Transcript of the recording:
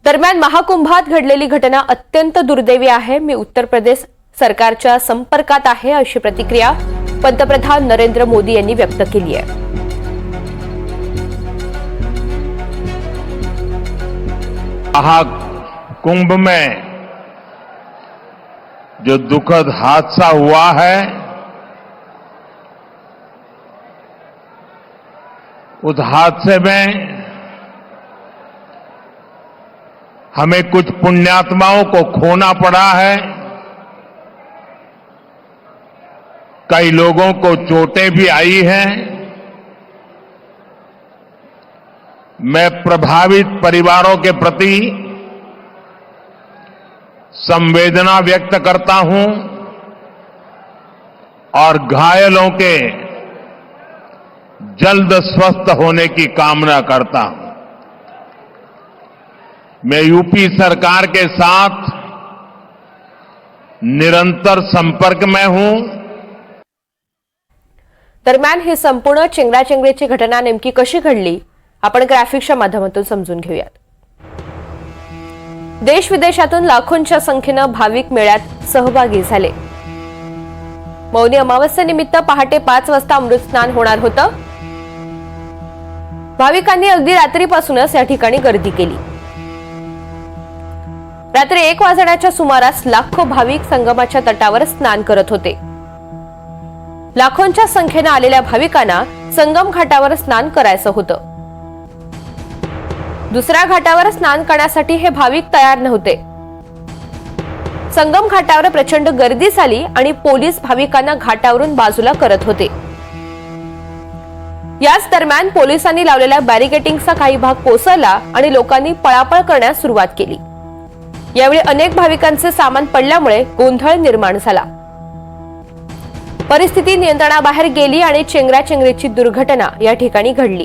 दरम्यान महाकुंभात घडलेली घटना अत्यंत दुर्दैवी आहे। मी उत्तर प्रदेश सरकारच्या संपर्कात आहे अशी प्रतिक्रिया पंतप्रधान नरेंद्र मोदी यांनी व्यक्त केली आहे। महाकुंभ में जो दुखद हादसा हुआ है, उस हादसे में हमें कुछ पुण्यात्माओं को खोना पड़ा है। कई लोगों को चोटें भी आई हैं। मैं प्रभावित परिवारों के प्रति संवेदना व्यक्त करता हूं और घायलों के जल्द स्वस्थ होने की कामना करता हूं। मैं यूपी सरकार के साथ निरंतर संपर्क में हूं। दरम्यान ही संपूर्ण चेंगराचेंगरीची घटना नेमकी कशी घडली आपण ग्राफिक्सच्या माध्यमातून समजून घेऊयात। देश विदेशातून लाखोंच्या संख्येने भाविक मेळ्यात सहभागी झाले। मौनी अमावस्येनिमित्त पहाटे 5 वाजता अमृत स्नान होणार होतं। भाविकांनी अगदी रात्रीपासूनच या ठिकाणी गर्दी केली। रात्री 1 वाजण्याच्या सुमारास लाखो भाविक संगमाच्या तटावर स्नान करत होते। लाखोंच्या संख्येने आलेल्या भाविकांना संगम घाटावर स्नान करायचं होतं। दुसऱ्या घाटावर स्नान करण्यासाठी हे भाविक तयार नव्हते। संगम घाटावर प्रचंड गर्दी झाली आणि पोलीस भाविकांना घाटावरून बाजूला करत होते। याच दरम्यान पोलिसांनी लावलेल्या बॅरिकेडिंगचा काही भाग कोसळला आणि लोकांनी पळापळ करण्यास सुरुवात केली। यावेळी अनेक भाविकांचे सामान पडल्यामुळे गोंधळ निर्माण झाला। परिस्थिती नियंत्रणाबाहेर गेली आणि चेंगराचेंगरीची दुर्घटना या ठिकाणी घडली।